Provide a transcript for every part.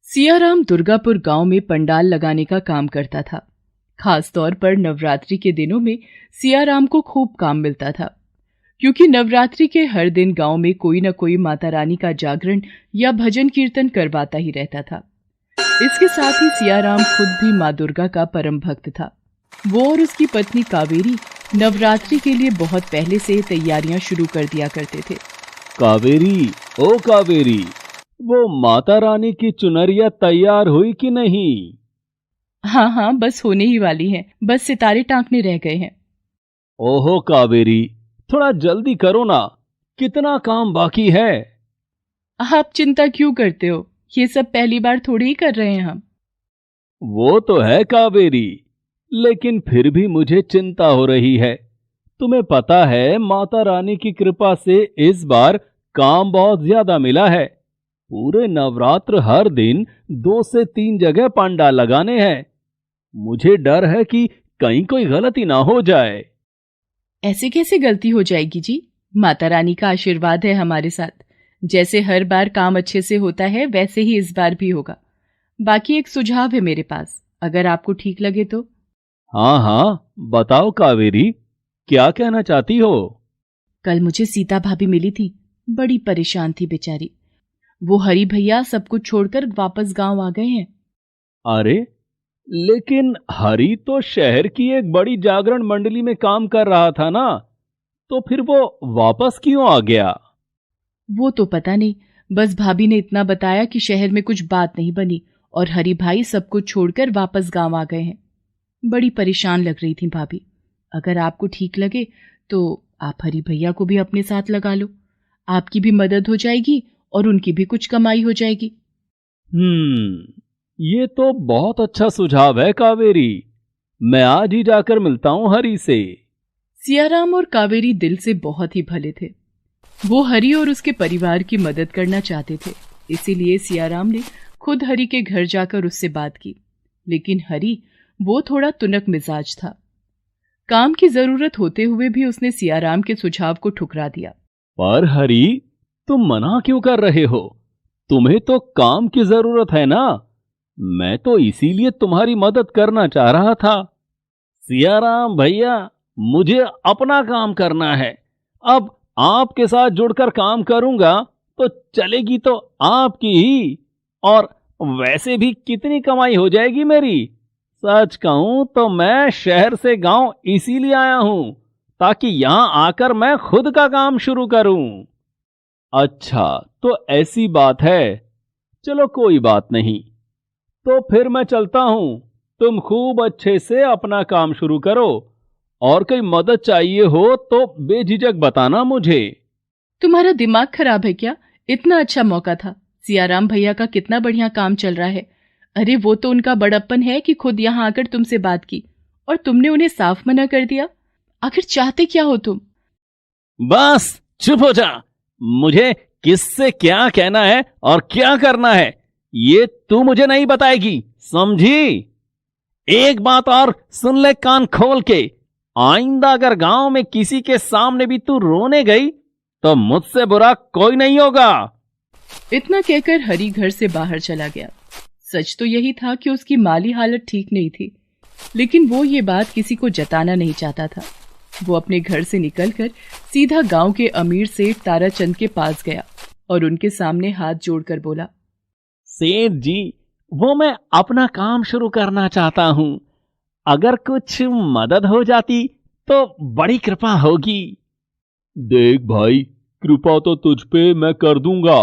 सियाराम दुर्गापुर गांव में पंडाल लगाने का काम करता था। खास तौर पर नवरात्रि के दिनों में सियाराम को खूब काम मिलता था, क्योंकि नवरात्रि के हर दिन गांव में कोई न कोई माता रानी का जागरण या भजन कीर्तन करवाता ही रहता था। इसके साथ ही सियाराम खुद भी माँ दुर्गा का परम भक्त था। वो और उसकी पत्नी कावेरी नवरात्रि के लिए बहुत पहले से तैयारियां शुरू कर दिया करते थे। कावेरी, ओ कावेरी, वो माता रानी की चुनरिया तैयार हुई कि नहीं? हाँ, बस होने ही वाली है, बस सितारे टांकने रह गए हैं। ओहो कावेरी, थोड़ा जल्दी करो ना, कितना काम बाकी है। आप चिंता क्यों करते हो? ये सब पहली बार थोड़ी ही कर रहे हैं हम। वो तो है कावेरी, लेकिन फिर भी मुझे चिंता हो रही है। तुम्हें पता है, माता रानी की कृपा से इस बार काम बहुत ज्यादा मिला है। पूरे नवरात्र हर दिन 2 से 3 जगह पंडाल लगाने हैं। मुझे डर है कि कहीं कोई गलती ना हो जाए। ऐसे कैसे गलती हो जाएगी जी? माता रानी का आशीर्वाद है हमारे साथ। जैसे हर बार काम अच्छे से होता है, वैसे ही इस बार भी होगा। बाकी एक सुझाव है मेरे पास, अगर आपको ठीक लगे तो। हाँ, बताओ कावेरी, क्या कहना चाहती हो? कल मुझे सीता भाभी मिली थी, बड़ी परेशान थी बेचारी। वो हरी भैया सब कुछ छोड़कर वापस गांव आ गए हैं। अरे, लेकिन हरी तो शहर की एक बड़ी जागरण मंडली में काम कर रहा था ना, तो फिर वो वापस क्यों आ गया? वो तो पता नहीं, बस भाभी ने इतना बताया कि शहर में कुछ बात नहीं बनी और हरी भाई सब कुछ छोड़कर वापस गांव आ गए हैं। बड़ी परेशान लग रही थी भाभी। अगर आपको ठीक लगे तो आप हरी भैया को भी अपने साथ लगा लो। आपकी भी मदद हो जाएगी और उनकी भी कुछ कमाई हो जाएगी। ये तो बहुत अच्छा सुझाव है कावेरी। मैं आज ही जाकर मिलता हूँ हरी से। सियाराम और कावेरी दिल से बहुत ही भले थे। वो हरी और उसके परिवार की मदद करना चाहते थे। इसीलिए सियाराम ने खुद हरी के घर जाकर उससे बात की। लेकिन हरी वो थोड़ा तुनक मिजाज था। काम की जरूरत होते हुए भी उसने सियाराम के सुझाव को ठुकरा दिया। पर हरी, तुम मना क्यों कर रहे हो? तुम्हें तो काम की जरूरत है ना। मैं तो इसीलिए तुम्हारी मदद करना चाह रहा था। सियाराम भैया, मुझे अपना काम करना है। अब आपके साथ जुड़कर काम करूंगा तो चलेगी तो आपकी ही, और वैसे भी कितनी कमाई हो जाएगी मेरी। सच कहूं तो मैं शहर से गांव इसीलिए आया हूं, ताकि यहां आकर मैं खुद का काम शुरू करूं। अच्छा, तो ऐसी बात है। चलो कोई बात नहीं, तो फिर मैं चलता हूं। तुम खूब अच्छे से अपना काम शुरू करो, और कोई मदद चाहिए हो तो बेझिझक बताना मुझे। तुम्हारा दिमाग खराब है क्या? इतना अच्छा मौका था। सियाराम भैया का कितना बढ़िया काम चल रहा है। अरे वो तो उनका बड़प्पन है कि खुद यहाँ आकर तुमसे बात की और तुमने उन्हें साफ मना कर दिया। आखिर चाहते क्या हो तुम? बस चुप हो जा। मुझे किससे क्या कहना है और क्या करना है, ये तू मुझे नहीं बताएगी, समझी? एक बात और सुन ले कान खोल के। आइंदा अगर गांव में किसी के सामने भी तू रोने गई तो मुझसे बुरा कोई नहीं होगा। इतना कहकर हरी घर से बाहर चला गया। सच तो यही था कि उसकी माली हालत ठीक नहीं थी, लेकिन वो ये बात किसी को जताना नहीं चाहता था। वो अपने घर से निकलकर सीधा गांव के अमीर सेठ ताराचंद के पास गया और उनके सामने हाथ जोड़कर बोला, सेठ जी, वो मैं अपना काम शुरू करना चाहता हूं। अगर कुछ मदद हो जाती तो बड़ी कृपा होगी। देख भाई, कृपा तो तुझ पे मैं कर दूंगा,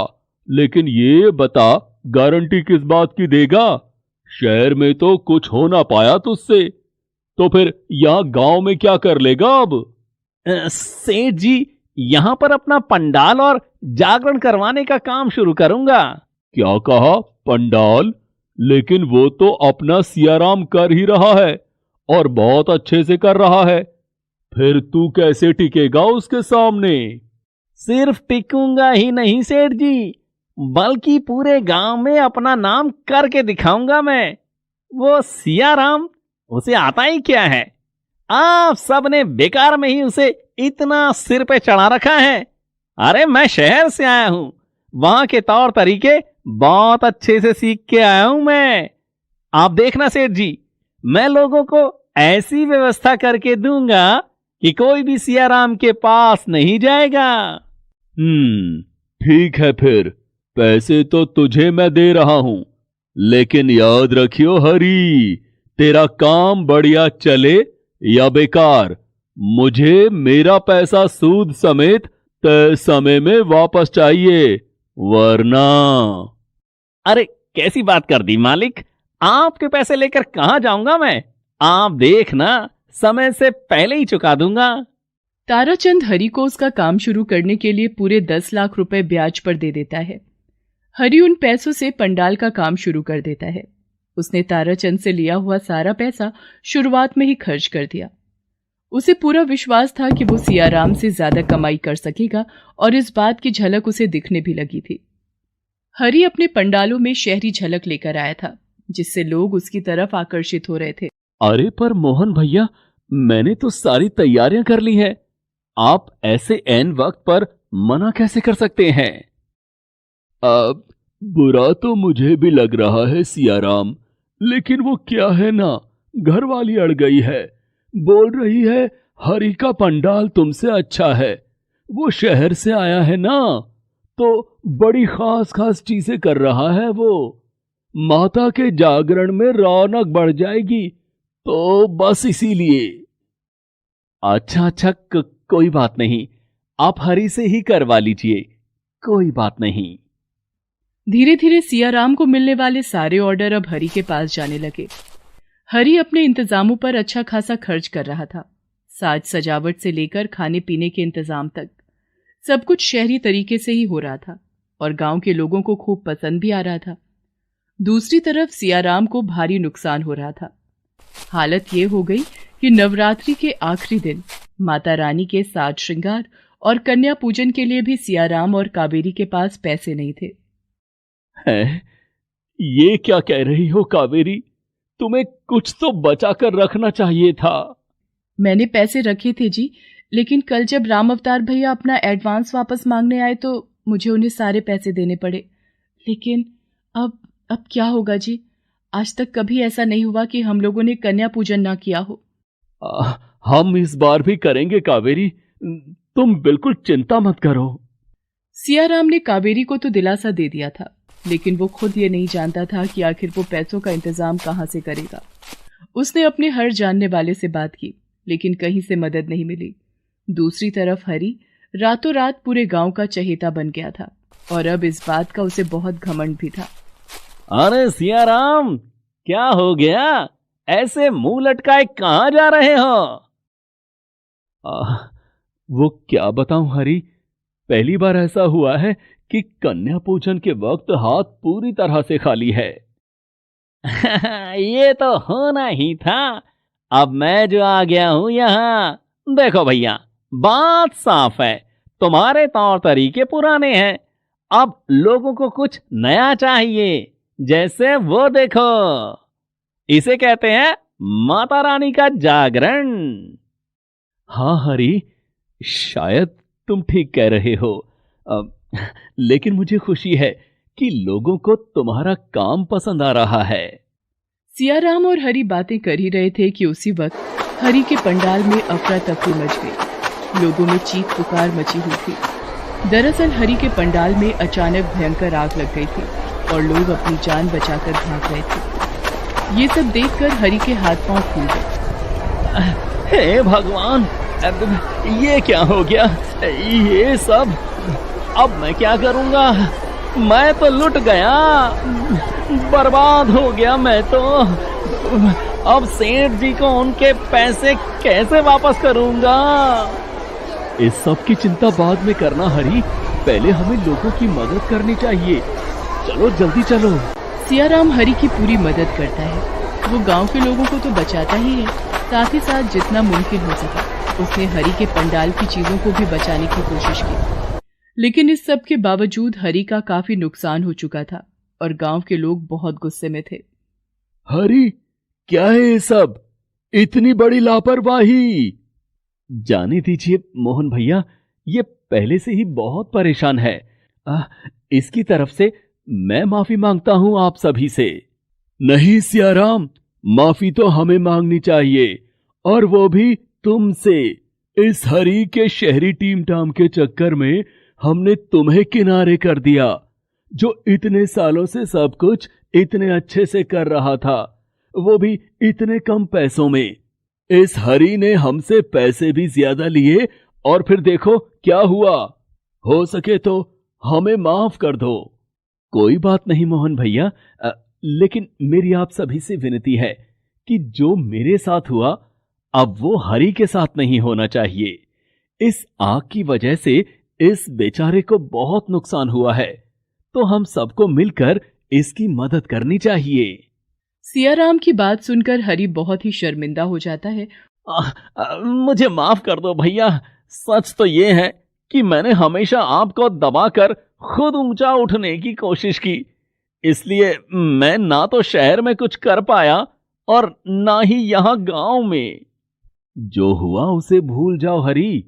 लेकिन ये बता, गारंटी किस बात की देगा? शहर में तो कुछ हो ना पाया तुझसे, तो फिर यहाँ गांव में क्या कर लेगा अब? सेठ जी, यहाँ पर अपना पंडाल और जागरण करवाने का काम शुरू करूंगा। क्या कहा? पंडाल? लेकिन वो तो अपना सियाराम कर ही रहा है और बहुत अच्छे से कर रहा है। फिर तू कैसे टिकेगा उसके सामने? सिर्फ टिकूंगा ही नहीं सेठ जी, बल्कि पूरे गांव में अपना नाम करके दिखाऊंगा मैं। वो सियाराम, उसे आता ही क्या है? आप सबने बेकार में ही उसे इतना सिर पे चढ़ा रखा है। अरे मैं शहर से आया हूं, वहां के तौर तरीके बहुत अच्छे से सीख के आया हूं मैं। आप देखना सेठ जी, मैं लोगों को ऐसी व्यवस्था करके दूंगा कि कोई भी सियाराम के पास नहीं जाएगा। ठीक है फिर, पैसे तो तुझे मैं दे रहा हूं, लेकिन याद रखियो हरी, तेरा काम बढ़िया चले या बेकार, मुझे मेरा पैसा सूद समेत तय समय में वापस चाहिए, वरना। अरे कैसी बात कर दी मालिक, आपके पैसे लेकर कहां जाऊंगा मैं? आप देखना, समय से पहले ही चुका दूंगा। ताराचंद हरि को उसका काम शुरू करने के लिए पूरे 10 लाख रुपए ब्याज पर दे देता है। हरि उन पैसों से पंडाल का काम शुरू कर देता है। उसने ताराचंद से लिया हुआ सारा पैसा शुरुआत में ही खर्च कर दिया। उसे पूरा विश्वास था कि वो सियाराम से ज्यादा कमाई कर सकेगा और इस बात की झलक उसे दिखने भी लगी थी। हरि अपने पंडालों में शहरी झलक लेकर आया था, जिससे लोग उसकी तरफ आकर्षित हो रहे थे। अरे पर मोहन भैया, मैंने तो सारी तैयारियां कर ली है, आप ऐसे ऐन वक्त पर मना कैसे कर सकते हैं? अब बुरा तो मुझे भी लग रहा है सियाराम, लेकिन वो क्या है ना, घर वाली अड़ गई है, बोल रही है हरि का पंडाल तुमसे अच्छा है। वो शहर से आया है ना, तो बड़ी खास खास चीजें कर रहा है वो। माता के जागरण में रौनक बढ़ जाएगी, तो बस इसीलिए। अच्छा अच्छा, कोई बात नहीं, आप हरि से ही करवा लीजिए, कोई बात नहीं। धीरे धीरे सियाराम को मिलने वाले सारे ऑर्डर अब हरि के पास जाने लगे। हरि अपने इंतजामों पर अच्छा खासा खर्च कर रहा था। साज सजावट से लेकर खाने पीने के इंतजाम तक सब कुछ शहरी तरीके से ही हो रहा था और गांव के लोगों को खूब पसंद भी आ रहा था। दूसरी तरफ सियाराम को भारी नुकसान हो रहा था। हालत ये हो गई कि नवरात्रि के आखिरी दिन माता रानी के साज श्रृंगार और कन्या पूजन के लिए भी सियाराम और कावेरी के पास पैसे नहीं थे। है? ये क्या कह रही हो कावेरी? तुम्हें कुछ तो बचा कर रखना चाहिए था। मैंने पैसे रखे थे जी, लेकिन कल जब राम अवतार भैया अपना एडवांस वापस मांगने आए तो मुझे उन्हें सारे पैसे देने पड़े। लेकिन अब क्या होगा जी? आज तक कभी ऐसा नहीं हुआ कि हम लोगों ने कन्या पूजन ना किया हो। हम इस बार भी करेंगे कावेरी, तुम बिल्कुल चिंता मत करो। सियाराम ने कावेरी को तो दिलासा दे दिया था, लेकिन वो खुद ये नहीं जानता था कि आखिर वो पैसों का इंतजाम कहां से करेगा। उसने अपने हर जानने वाले से बात की, लेकिन कहीं से मदद नहीं मिली। दूसरी तरफ हरि रातों रात पूरे गांव का चहेता बन गया था और अब इस बात का उसे बहुत घमंड भी था। अरे सियाराम, क्या हो गया? ऐसे मुंह लटकाए कहां जा रहे हो? वो क्या बताऊं हरि, पहली बार ऐसा हुआ है कि कन्या पूजन के वक्त हाथ पूरी तरह से खाली है। ये तो होना ही था। अब मैं जो आ गया हूं यहां, देखो भैया, बात साफ है, तुम्हारे तौर तरीके पुराने हैं, अब लोगों को कुछ नया चाहिए। जैसे वो देखो, इसे कहते हैं माता रानी का जागरण। हाँ हरि, शायद तुम ठीक कह रहे हो, लेकिन मुझे खुशी है कि लोगों को तुम्हारा काम पसंद आ रहा है। सियाराम और हरि बातें कर ही रहे थे कि उसी वक्त हरि के पंडाल में अफरा तफरी मच गई। लोगों में चीख पुकार मची हुई थी। दरअसल हरि के पंडाल में अचानक भयंकर आग लग गई थी और लोग अपनी जान बचाकर भाग रहे थे। ये सब देखकर हरि के हाथ पांव फूल गए। हे भगवान, ये क्या हो गया? ये सब, अब मैं क्या करूंगा? मैं तो लुट गया, बर्बाद हो गया मैं तो। अब सेठ जी को उनके पैसे कैसे वापस करूंगा? इस सब की चिंता बाद में करना हरि, पहले हमें लोगों की मदद करनी चाहिए। चलो जल्दी चलो। सियाराम हरि की पूरी मदद करता है। वो गांव के लोगों को तो बचाता ही है, साथ ही साथ जितना मुमकिन हो सका उसने हरि के पंडाल की चीजों को भी बचाने की कोशिश की। लेकिन इस सब के बावजूद हरि का काफी नुकसान हो चुका था और गांव के लोग बहुत गुस्से में थे। हरि, क्या है ये सब? इतनी बड़ी लापरवाही? जाने दीजिए मोहन भैया, ये पहले से ही बहुत परेशान है। इसकी तरफ से मैं माफी मांगता हूं आप सभी से। नहीं सियाराम, माफी तो हमें मांगनी चाहिए, और वो भी तुमसे। इस हरी के शहरी टीम टाम के चक्कर में हमने तुम्हें किनारे कर दिया, जो इतने सालों से सब कुछ इतने अच्छे से कर रहा था, वो भी इतने कम पैसों में। इस हरी ने हमसे पैसे भी ज्यादा लिए, और फिर देखो क्या हुआ। हो सके तो हमें माफ कर दो। कोई बात नहीं मोहन भैया, लेकिन मेरी आप सभी से विनती है कि जो मेरे साथ हुआ, अब वो हरी के साथ नहीं होना चाहिए। इस आग की वजह से इस बेचारे को बहुत नुकसान हुआ है, तो हम सबको मिलकर इसकी मदद करनी चाहिए। सियाराम की बात सुनकर हरी बहुत ही शर्मिंदा हो जाता है। मुझे माफ कर दो भैया। सच तो ये है कि मैंने हमेशा आपको दबाकर खुद ऊंचा उठने की कोशिश की, इसलिए मैं ना तो शहर में कुछ कर पाया और ना ही यहां गांव में। जो हुआ उसे भूल जाओ हरी।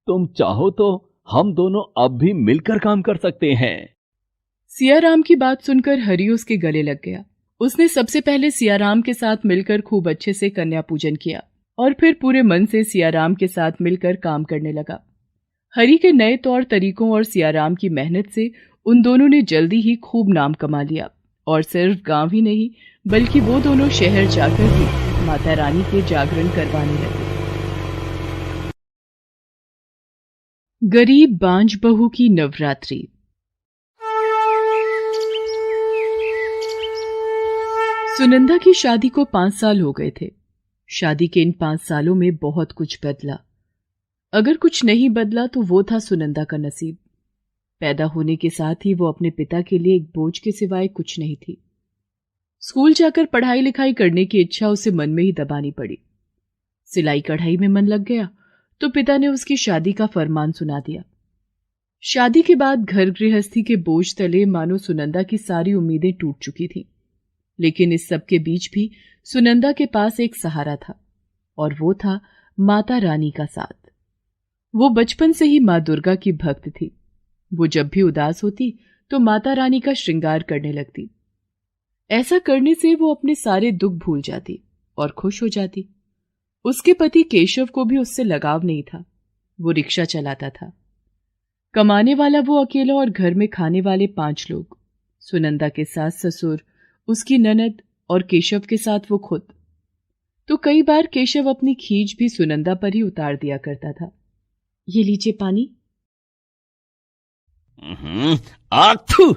तुम चाहो तो हम दोनों अब भी मिलकर काम कर सकते हैं। सियाराम की बात सुनकर हरी उसके गले लग गया। उसने सबसे पहले सियाराम के साथ मिलकर खूब अच्छे से कन्या पूजन किया और फिर पूरे मन से सियाराम के साथ मिलकर काम करने लगा। हरी के नए तौर तरीकों और सियाराम की मेहनत से उन दोनों ने जल्दी ही खूब नाम कमा लिया, और सिर्फ गांव ही नहीं बल्कि वो दोनों शहर जाकर भी माता रानी के जागरण करवाने लगे। गरीब बांझ बहू की नवरात्रि। सुनंदा की शादी को 5 साल हो गए थे। शादी के इन 5 सालों में बहुत कुछ बदला। अगर कुछ नहीं बदला तो वो था सुनंदा का नसीब। पैदा होने के साथ ही वो अपने पिता के लिए एक बोझ के सिवाय कुछ नहीं थी। स्कूल जाकर पढ़ाई लिखाई करने की इच्छा उसे मन में ही दबानी पड़ी। सिलाई कढ़ाई में मन लग गया तो पिता ने उसकी शादी का फरमान सुना दिया। शादी के बाद घर गृहस्थी के बोझ तले मानो सुनंदा की सारी उम्मीदें टूट चुकी थीं। लेकिन इस सब के बीच भी सुनंदा के पास एक सहारा था, और वो था माता रानी का साथ। वो बचपन से ही मां दुर्गा की भक्त थी। वो जब भी उदास होती तो माता रानी का श्रृंगार करने लगती। ऐसा करने से वो अपने सारे दुख भूल जाती और खुश हो जाती। उसके पति केशव को भी उससे लगाव नहीं था। वो रिक्शा चलाता था। कमाने वाला वो अकेला और घर में खाने वाले 5 लोग, सुनंदा के सास ससुर, उसकी ननद और केशव के साथ वो खुद। तो कई बार केशव अपनी खींच भी सुनंदा पर ही उतार दिया करता था। ये लीजिए पानी। आथू,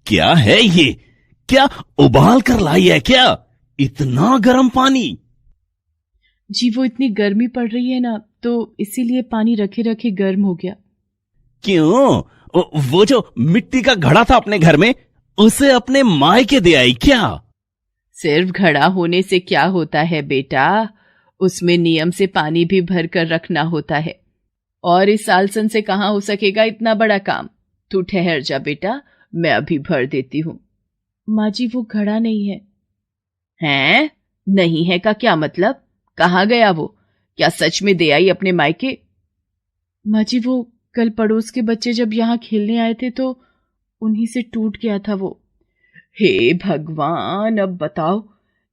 क्या है ये? क्या उबाल कर लाई है क्या? इतना गर्म पानी? जी वो इतनी गर्मी पड़ रही है ना, तो इसीलिए पानी रखे रखे गर्म हो गया। क्यों? वो जो मिट्टी का घड़ा था अपने घर में, उसे अपने मायके दे आई क्या? सिर्फ घड़ा होने से क्या होता है बेटा, उसमें नियम से पानी भी भर कर रखना होता है। और इस सालसन से कहां हो सकेगा इतना बड़ा काम। तू ठहर जा बेटा, मैं अभी भर देती हूं। माँ जी वो घड़ा नहीं है। हैं? नहीं है का क्या मतलब? कहाँ गया वो? क्या सच में दे आई अपने मायके? माँ जी वो कल पड़ोस के बच्चे जब यहाँ खेलने आए थे तो उन्हीं से टूट गया था वो। हे भगवान, अब बताओ,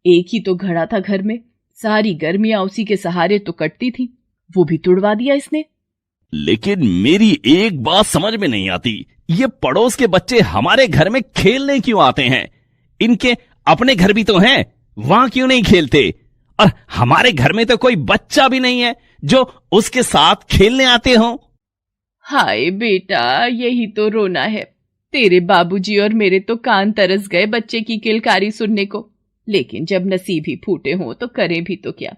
एक ही तो घड़ा था घर में, सारी गर्मियां उसी के सहारे तो कटती थी, वो भी तुड़वा दिया इसने। लेकिन मेरी एक बात समझ में नहीं आती, ये पड़ोस के बच्चे हमारे घर में खेलने क्यों आते हैं? इनके अपने घर भी तो हैं, वहां क्यों नहीं खेलते? और हमारे घर में तो कोई बच्चा भी नहीं है जो उसके साथ खेलने आते हो। हाय बेटा, यही तो रोना है। तेरे बाबूजी और मेरे तो कान तरस गए बच्चे की किलकारी सुनने को, लेकिन जब नसीब ही फूटे हों तो करें भी तो क्या।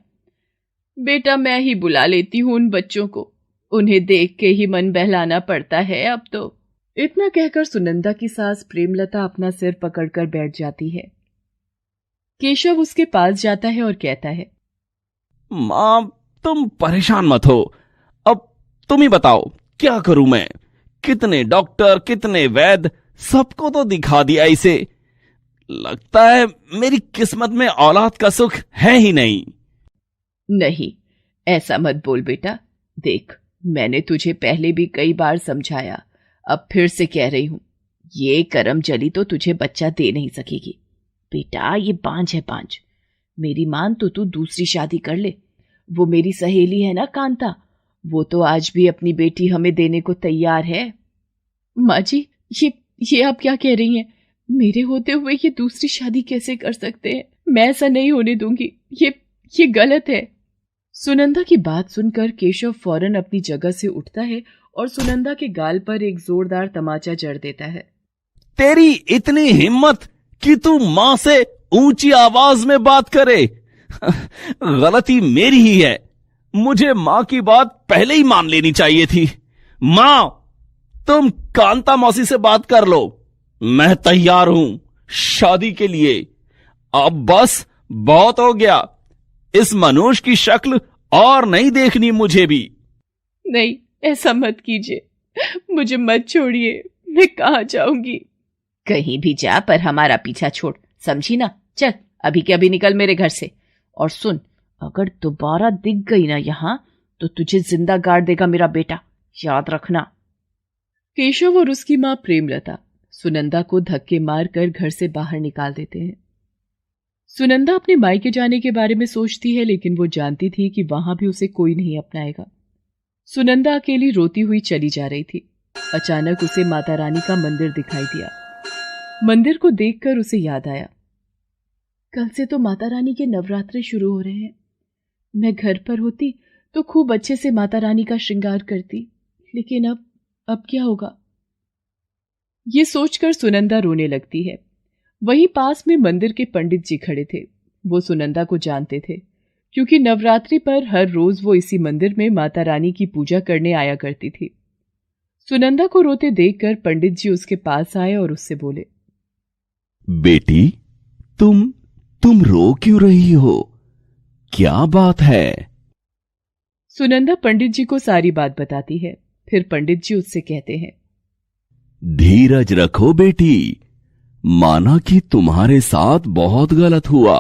बेटा मैं ही बुला लेती हूं उन बच्चों को, उन्हें देख के ही मन बहलाना पड़ता है अब तो। इतना कहकर सुनंदा की सास प्रेमलता अपना सिर पकड़कर बैठ जाती है। केशव उसके पास जाता है और कहता है, मां तुम परेशान मत हो, अब तुम ही बताओ क्या करूं मैं? कितने डॉक्टर, कितने वैद्य, सबको तो दिखा दिया इसे। लगता है मेरी किस्मत में औलाद का सुख है ही नहीं। नहीं ऐसा मत बोल बेटा, देख मैंने तुझे पहले भी कई बार समझाया, अब फिर से कह रही हूं, ये करम जली तो तुझे बच्चा दे नहीं सकेगी। बेटा ये बांझ है बांझ। मेरी मान तो तू दूसरी शादी कर ले। वो मेरी सहेली है ना कांता, वो तो आज भी अपनी बेटी हमें देने को तैयार है। माँ जी, ये आप क्या कह रही हैं? मेरे होते हुए ये दूसरी शादी कैसे कर सकते हैं? मैं ऐसा नहीं होने दूंगी। ये गलत है। सुनंदा की बात सुनकर केशव फौरन अपनी जगह से उठता है और सुनंदा के गाल पर एक जोरदार तमाचा जड़ देता है। तेरी इतनी हिम्मत कि तू मां से ऊंची आवाज में बात करे। गलती मेरी ही है। मुझे मां की बात पहले ही मान लेनी चाहिए थी। मां, तुम कांता मौसी से बात कर लो। मैं तैयार हूं शादी के लिए। अब बस बहुत हो गया। इस मनुष्य की शक्ल और नहीं देखनी मुझे भी। नहीं, ऐसा मत कीजिए। मुझे मत छोड़िए। मैं कहां जाऊंगी? कहीं भी जा, पर हमारा पीछा छोड़, समझी ना? चल अभी के अभी निकल मेरे घर से। और सुन, अगर दोबारा दिख गई ना यहां तो तुझे जिंदा गाड़ देगा मेरा बेटा, याद रखना। केशव और उसकी मां प्रेमलता सुनंदा को धक्के मारकर घर से बाहर निकाल देते हैं। सुनंदा अपने मायके जाने के बारे में सोचती है, लेकिन वो जानती थी कि वहां भी उसे कोई नहीं अपनाएगा। सुनंदा अकेली रोती हुई चली जा रही थी। अचानक उसे माता रानी का मंदिर दिखाई दिया। मंदिर को देखकर उसे याद आया, कल से तो माता रानी के नवरात्रे शुरू हो रहे हैं। मैं घर पर होती तो खूब अच्छे से माता रानी का श्रृंगार करती, लेकिन अब क्या होगा? ये सोचकर सुनंदा रोने लगती है। वहीं पास में मंदिर के पंडित जी खड़े थे। वो सुनंदा को जानते थे, क्योंकि नवरात्रि पर हर रोज वो इसी मंदिर में माता रानी की पूजा करने आया करती थी। सुनंदा को रोते देखकर पंडित जी उसके पास आए और उससे बोले, बेटी, तुम रो क्यों रही हो? क्या बात है? सुनंदा पंडित जी को सारी बात बताती है। फिर पंडित जी उससे कहते हैं, धीरज रखो बेटी। माना कि तुम्हारे साथ बहुत गलत हुआ,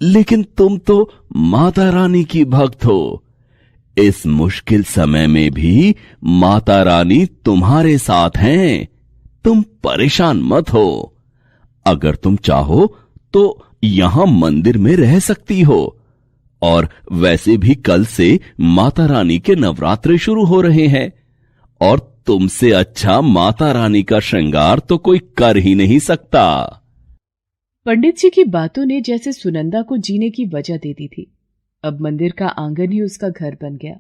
लेकिन तुम तो माता रानी की भक्त हो। इस मुश्किल समय में भी माता रानी तुम्हारे साथ हैं। तुम परेशान मत हो। अगर तुम चाहो तो यहां मंदिर में रह सकती हो। और वैसे भी कल से माता रानी के नवरात्रे शुरू हो रहे हैं, और तुमसे अच्छा माता रानी का श्रृंगार तो कोई कर ही नहीं सकता। पंडित जी की बातों ने जैसे सुनंदा को जीने की वजह दे दी थी। अब मंदिर का आंगन ही उसका घर बन गया।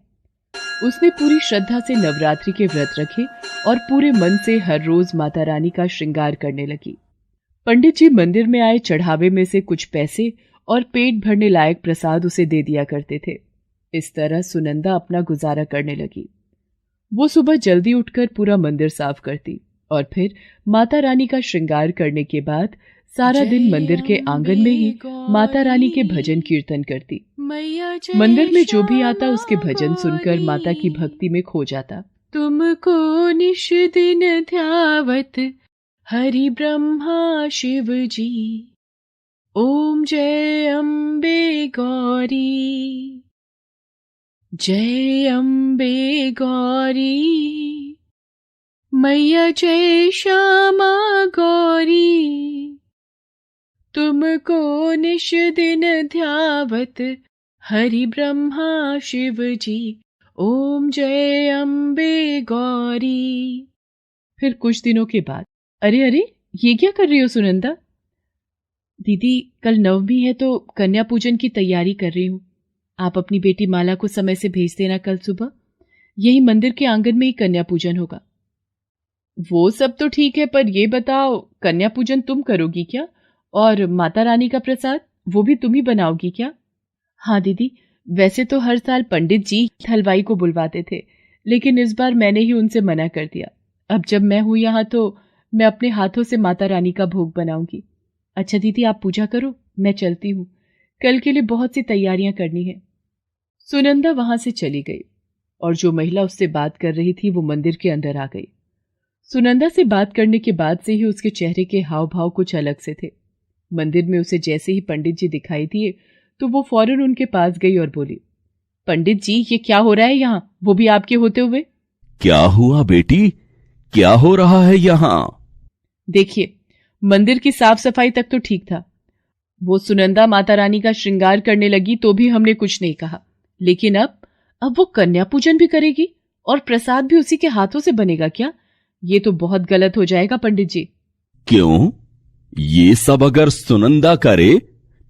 उसने पूरी श्रद्धा से नवरात्रि के व्रत रखे और पूरे मन से हर रोज माता रानी का श्रृंगार करने लगी। पंडित जी मंदिर में आए चढ़ावे में से कुछ पैसे और पेट भरने लायक प्रसाद उसे दे दिया करते थे। इस तरह सुनंदा अपना गुजारा करने लगी। वो सुबह जल्दी उठकर पूरा मंदिर साफ करती और फिर माता रानी का श्रृंगार करने के बाद सारा दिन मंदिर के आंगन में ही माता रानी के भजन कीर्तन करती। मंदिर में जो भी आता उसके भजन सुनकर माता की भक्ति में खो जाता। तुमको निश दिन ध्यावत हरि ब्रह्मा शिव जी, ओम जय अम्बे गौरी, जय अम्बे गौरी, मैया जय श्यामा गौरी। तुमको निश दिन ध्यावत हरि ब्रह्मा शिव जी, ओम जय अम्बे गौरी। फिर कुछ दिनों के बाद, अरे ये क्या कर रही हो सुनंदा? दीदी, कल नवमी है तो कन्या पूजन की तैयारी कर रही हूँ। आप अपनी बेटी माला को समय से भेज देना। कल सुबह यही मंदिर के आंगन में ही कन्या पूजन होगा। वो सब तो ठीक है, पर ये बताओ, कन्या पूजन तुम करोगी क्या? और माता रानी का प्रसाद वो भी तुम ही बनाओगी क्या? हाँ दीदी, वैसे तो हर साल पंडित जी हलवाई को बुलवाते थे, लेकिन इस बार मैंने ही उनसे मना कर दिया। अब जब मैं हूं यहाँ तो मैं अपने हाथों से माता रानी का भोग बनाऊंगी। अच्छा दीदी, आप पूजा करो, मैं चलती हूँ। कल के लिए बहुत सी तैयारियां करनी है। सुनंदा वहां से चली गई और जो महिला उससे बात कर रही थी वो मंदिर के अंदर आ गई। सुनंदा से बात करने के बाद से ही उसके चेहरे के हाव भाव कुछ अलग से थे। मंदिर में उसे जैसे ही पंडित जी दिखाई दिए तो वो फौरन उनके पास गई और बोली, पंडित जी, ये क्या हो रहा है यहाँ, वो भी आपके होते हुए? क्या हुआ बेटी, क्या हो रहा है यहाँ? देखिए, मंदिर की साफ सफाई तक तो ठीक था। वो सुनंदा माता रानी का श्रृंगार करने लगी तो भी हमने कुछ नहीं कहा, लेकिन अब वो कन्या पूजन भी करेगी और प्रसाद भी उसी के हाथों से बनेगा क्या? ये तो बहुत गलत हो जाएगा पंडित जी। क्यों? ये सब अगर सुनंदा करे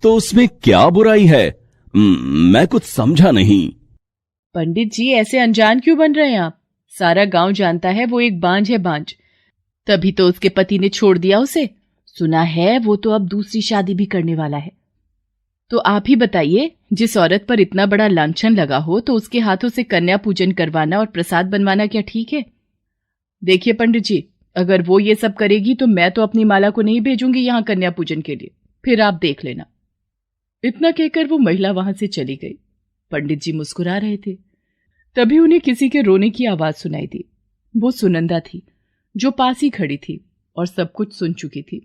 तो उसमें क्या बुराई है? मैं कुछ समझा नहीं। पंडित जी, ऐसे अनजान क्यों बन रहे हैं आप? सारा गांव जानता है वो एक बांझ है, बांझ। तभी तो उसके पति ने छोड़ दिया उसे। सुना है वो तो अब दूसरी शादी भी करने वाला है। तो आप ही बताइए, जिस औरत पर इतना बड़ा लांछन लगा हो तो उसके हाथों से कन्या पूजन करवाना और प्रसाद बनवाना क्या ठीक है? देखिए पंडित जी, अगर वो ये सब करेगी तो मैं तो अपनी माला को नहीं भेजूंगी यहां कन्या पूजन के लिए, फिर आप देख लेना। इतना कहकर वो महिला वहां से चली गई। पंडित जी मुस्कुरा रहे थे। तभी उन्हें किसी के रोने की आवाज सुनाई दी। वो सुनंदा थी, जो पास ही खड़ी थी और सब कुछ सुन चुकी थी।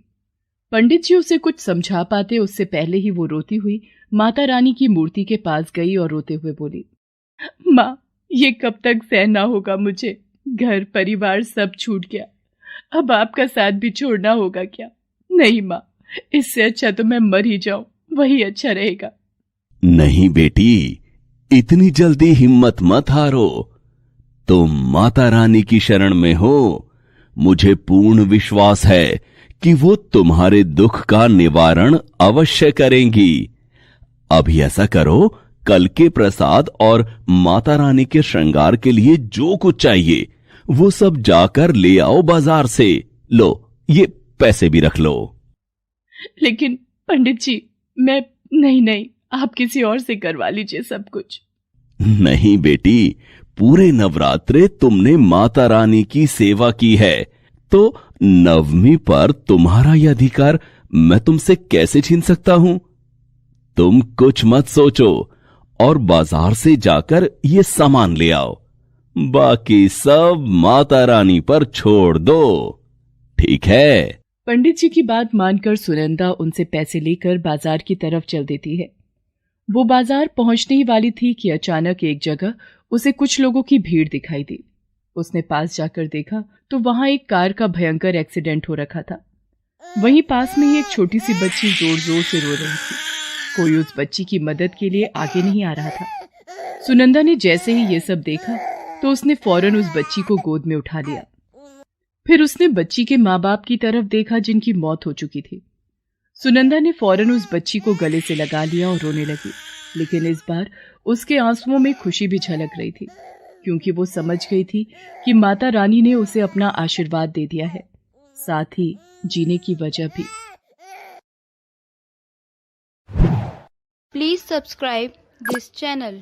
पंडित जी उसे कुछ समझा पाते उससे पहले ही वो रोती हुई माता रानी की मूर्ति के पास गई और रोते हुए बोली, माँ, ये कब तक सहना होगा मुझे? घर परिवार सब छूट गया, अब आपका साथ भी छोड़ना होगा क्या? नहीं माँ, इससे अच्छा तो मैं मर ही जाऊं, वही अच्छा रहेगा। नहीं बेटी, इतनी जल्दी हिम्मत मत हारो। तुम माता रानी की शरण में हो। मुझे पूर्ण विश्वास है कि वो तुम्हारे दुख का निवारण अवश्य करेंगी। अभी ऐसा करो, कल के प्रसाद और माता रानी के श्रृंगार के लिए जो कुछ चाहिए वो सब जाकर ले आओ बाजार से। लो, ये पैसे भी रख लो। लेकिन पंडित जी, मैं नहीं, आप किसी और से करवा लीजिए सब कुछ। नहीं बेटी, पूरे नवरात्रे तुमने माता रानी की सेवा की है, तो नवमी पर तुम्हारा यह अधिकार मैं तुमसे कैसे छीन सकता हूं? तुम कुछ मत सोचो और बाजार से जाकर ये सामान ले आओ। बाकी सब माता रानी पर छोड़ दो, ठीक है? पंडित जी की बात मानकर सुनंदा उनसे पैसे लेकर बाजार की तरफ चल देती है। वो बाजार पहुंचने ही वाली थी कि अचानक एक जगह उसे कुछ लोगों की भीड़ दिखाई दी। उसने पास जाकर देखा तो वहां एक कार का भयंकर एक्सीडेंट हो रखा था। वहीं पास में ही एक छोटी सी बच्ची जोर जोर से रो रही थी। कोई उस बच्ची की मदद के लिए आगे नहीं आ रहा था। सुनंदा ने जैसे ही ये सब देखा तो उसने फौरन उस बच्ची को गोद में उठा लिया। फिर उसने बच्ची के माँ बाप की तरफ देखा जिनकी मौत हो चुकी थी। सुनंदा ने फौरन उस बच्ची को गले से लगा लिया और रोने लगी, लेकिन इस बार उसके आंसुओं में खुशी भी झलक रही थी, क्योंकि वो समझ गई थी कि माता रानी ने उसे अपना आशीर्वाद दे दिया है, साथ ही जीने की वजह भी। Please subscribe this channel.